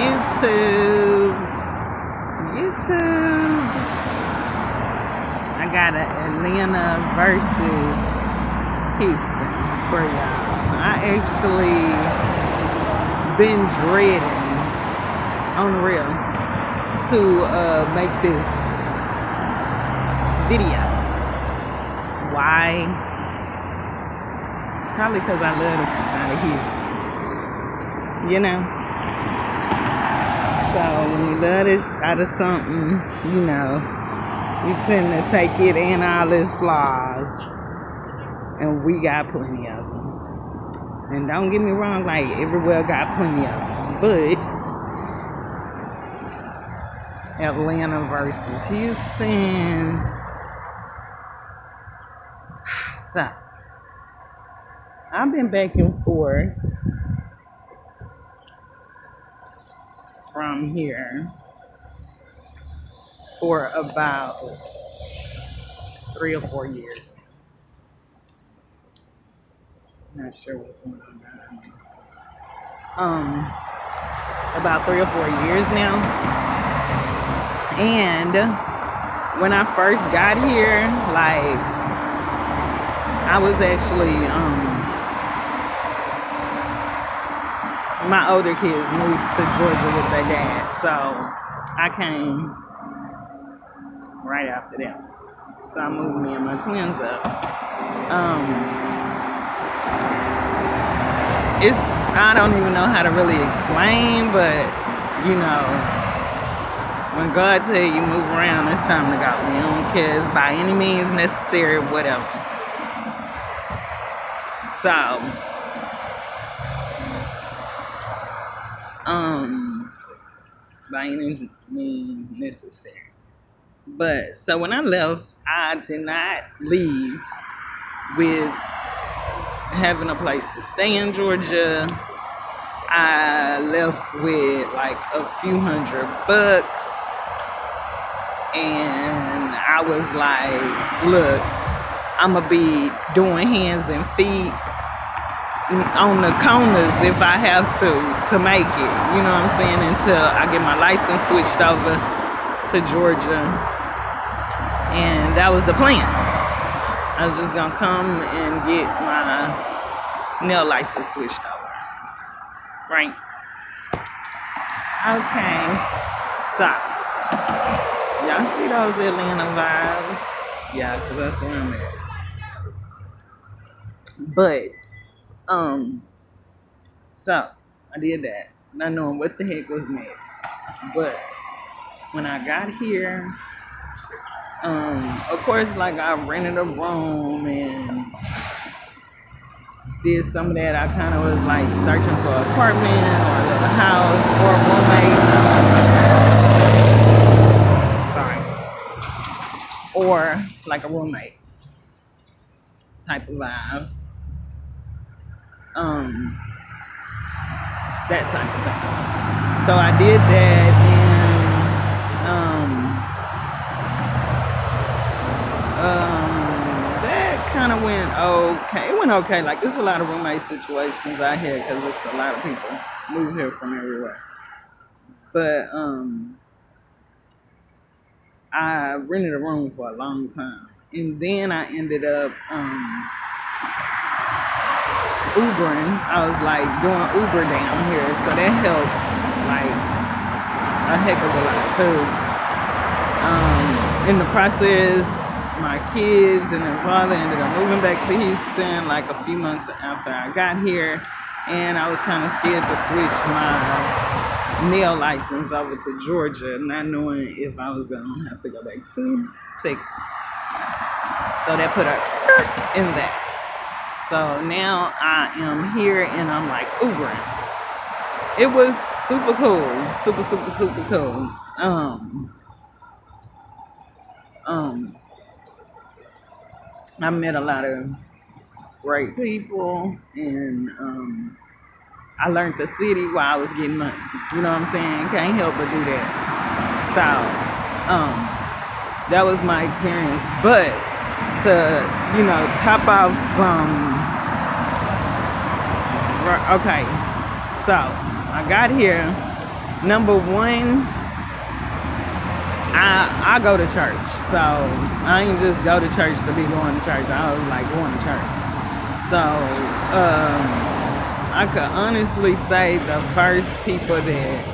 YouTube. I got Atlanta versus Houston for y'all. I actually been dreading on the real to make this video. Why? Probably because I love the fuck out of Houston. You know? So when you love it out of something, you know, you tend to take it in all its flaws. And we got plenty of them. And don't get me wrong, like everywhere got plenty of them. But Atlanta versus Houston. So I've been back and forth from here for about 3 or 4 years. Not sure what's going on now. About 3 or 4 years now. And when I first got here, like I was actually my older kids moved to Georgia with their dad, so I came right after them. So I moved me and my twins up. I don't even know how to really explain, but you know, when God tell you move around, it's time to go. You don't care if by any means necessary, whatever. So by any means necessary. But so when I left, I did not leave with having a place to stay in Georgia. I left with like a few $100, and I was like, look, I'ma be doing hands and feet on the corners if I have to make it, you know what I'm saying, until I get my license switched over to Georgia. And that was the plan. I was just gonna come and get my nail license switched over, right? Okay, so y'all see those Atlanta vibes? Yeah, because that's where I'm at. But so I did that, not knowing what the heck was next. But when I got here, of course, like I rented a room and did some of that. I kind of was like searching for an apartment or a little house or a roommate. Sorry. Or like a roommate type of vibe. That type of thing. So I did that, and that kind of went okay. It went okay. Like there's a lot of roommate situations out here because it's a lot of people move here from everywhere. But I rented a room for a long time, and then I ended up Ubering. I was like doing Uber down here, so that helped like a heck of a lot. Cause in the process, my kids and their father ended up moving back to Houston like a few months after I got here, and I was kind of scared to switch my nail license over to Georgia, not knowing if I was gonna have to go back to Texas. So that put a in that. So now I am here and I'm like Ubering. It was super cool. Super cool. I met a lot of great people, and I learned the city while I was getting money. You know what I'm saying? Can't help but do that. So that was my experience. But to, you know, top off some, okay, so I got here Number one, I go to church, so I ain't just go to church to be going to church. I was like going to church. So I could honestly say the first people that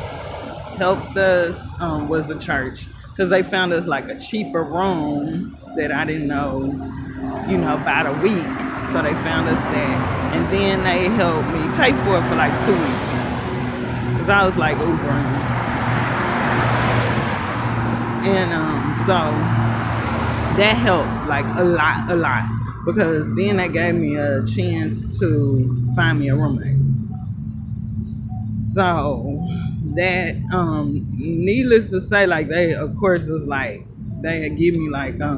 helped us was the church, because they found us like a cheaper room that I didn't know, about a week. So they found us that, and then they helped me pay for it for like 2 weeks, because I was like Ubering. And so that helped like a lot, because then that gave me a chance to find me a roommate. So that needless to say, like, they of course was like, they had give me like a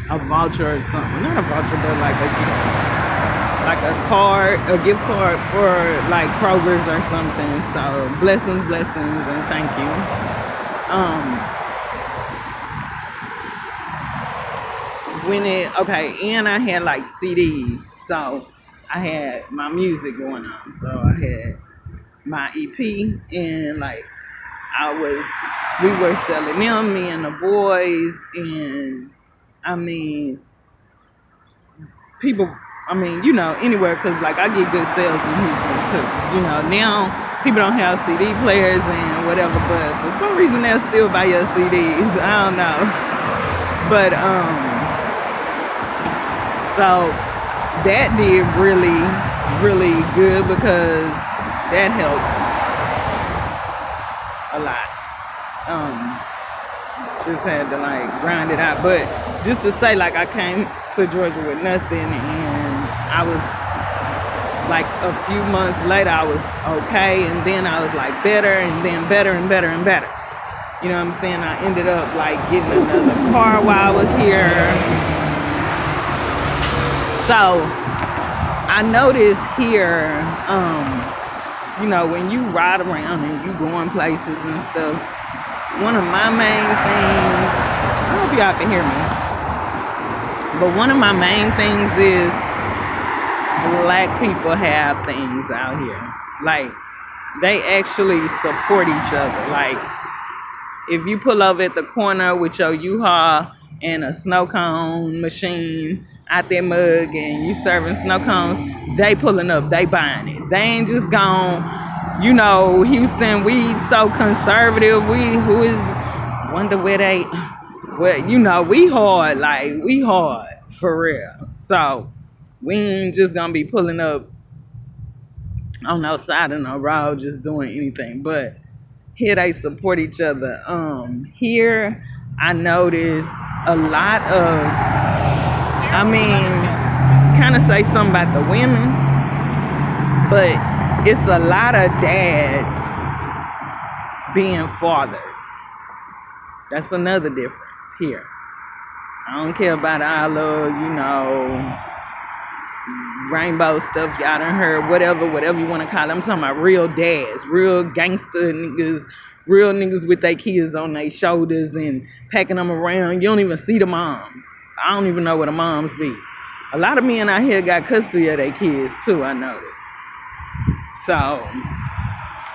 voucher or something, not a voucher, but like a gift card for like Kroger's or something. So blessings, and thank you. And I had like CDs, so I had my music going on. So I had my EP, and like we were selling them, me and the boys, and people, anywhere, because like I get good sales in Houston too. Now people don't have CD players and whatever, but for some reason they'll still buy your CDs. I don't know. But so that did really, really good, because that helped a lot. Just had to like grind it out. But just to say, like, I came to Georgia with nothing, and I was like, a few months later I was okay, and then I was like better, and then better and better and better. You know what I'm saying? I ended up like getting another car while I was here. So I noticed here, when you ride around and you going places and stuff, one of my main things, I hope y'all can hear me, but one of my main things is Black people have things out here. Like, they actually support each other. Like, if you pull over at the corner with your U-Haul and a snow cone machine out there mug, and you serving snow cones, they pulling up, they buying it. They ain't just gone. Houston, we so conservative. Wonder where they, we hard, like, we hard for real. So we ain't just gonna be pulling up on no side of no road just doing anything. But here they support each other. Here I notice a lot of, kind of say something about the women, but it's a lot of dads being fathers. That's another difference here. I don't care about all of, rainbow stuff y'all done heard, whatever you want to call it. I'm talking about real dads, real gangster niggas, real niggas with their kids on their shoulders and packing them around. You don't even see the mom. I don't even know where the moms be. A lot of men out here got custody of their kids too, I noticed. So,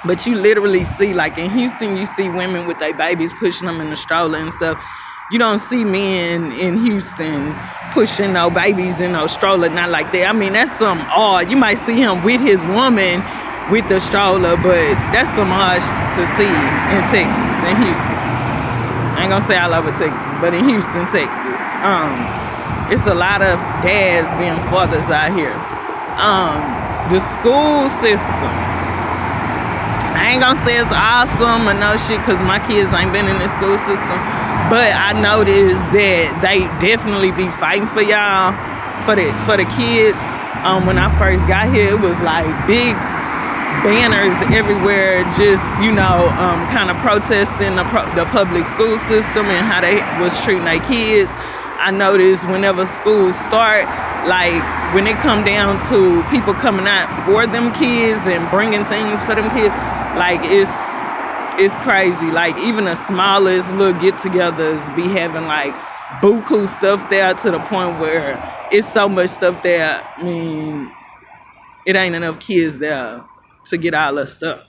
but you literally see, like in Houston, you see women with their babies pushing them in the stroller and stuff. You don't see men in Houston pushing no babies in no stroller, not like that. That's some odd. You might see him with his woman with the stroller, but that's some odd to see in Texas, in Houston. I ain't gonna say all over Texas, but in Houston, Texas. It's a lot of dads being fathers out here. The school system, I ain't gonna say it's awesome or no shit, because my kids ain't been in the school system. But I noticed that they definitely be fighting for y'all, for the kids. When I first got here, it was like big banners everywhere, just kind of protesting the public school system and how they was treating their kids. I noticed whenever schools start, like when it come down to people coming out for them kids and bringing things for them kids, like it's crazy. Like even the smallest little get-togethers be having like buku stuff there, to the point where it's so much stuff there. It ain't enough kids there to get all the stuff.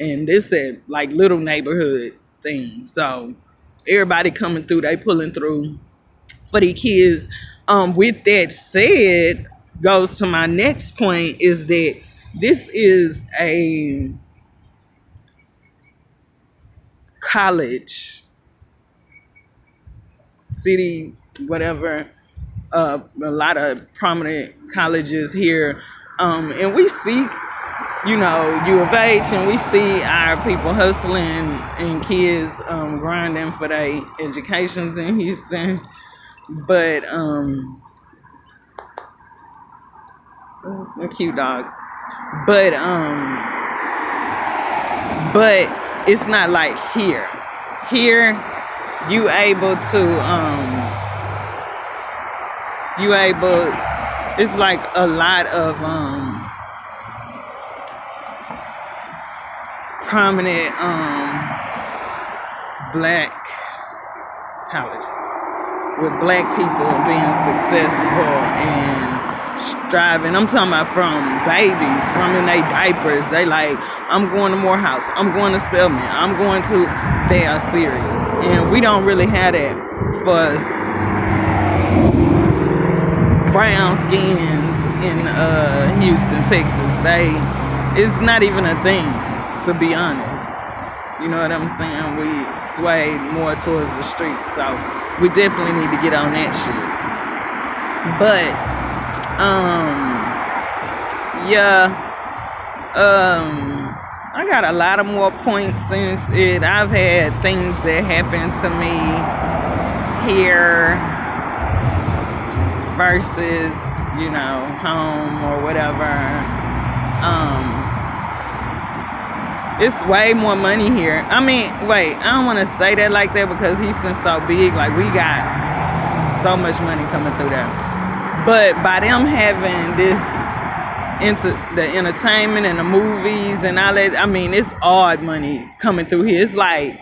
And this at like little neighborhood things. So everybody coming through, they pulling through for the kids. With that said, goes to my next point is that this is a college, city, whatever, a lot of prominent colleges here. And we see, U of H, and we see our people hustling and kids grinding for their educations in Houston. But some cute dogs. But but it's not like here. Here you able to it's like a lot of prominent black colleges with black people being successful and striving. I'm talking about from babies, from in their diapers. They like, I'm going to Morehouse, I'm going to Spelman, I'm going to, they are serious. And we don't really have that for us brown skins in Houston, Texas. It's not even a thing, to be honest. You know what I'm saying? We sway more towards the streets, so we definitely need to get on that shit. But I got a lot of more points since it. I've had things that happened to me here versus, home or whatever. It's way more money here. I mean, wait, I don't want to say that like that because Houston's so big. Like, we got so much money coming through there. But by them having this into the entertainment and the movies and all that, I mean, it's odd money coming through here. It's like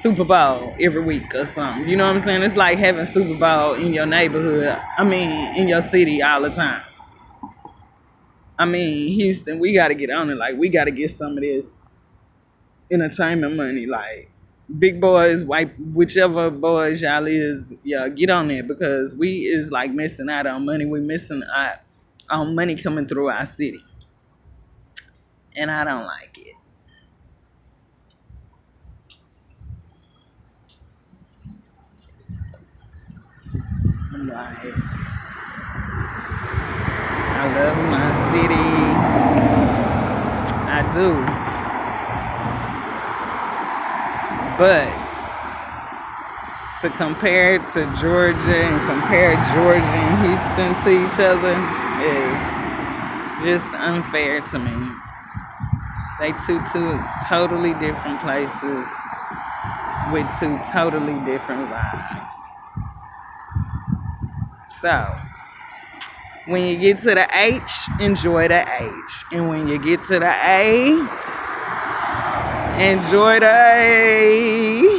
Super Bowl every week or something. You know what I'm saying? It's like having Super Bowl in your neighborhood. I mean, in your city all the time. I mean, Houston, we got to get on it. Like, we got to get some of this entertainment money. Like, big boys, white, whichever boys y'all is, yeah, get on it because we is like missing out on money. We missing out on money coming through our city. And I don't like it. I'm like, I love my city. I do. But to compare to Georgia and compare Georgia and Houston to each other is just unfair to me. They two totally different places with two totally different vibes. So, when you get to the H, enjoy the H. And when you get to the A, enjoy the A.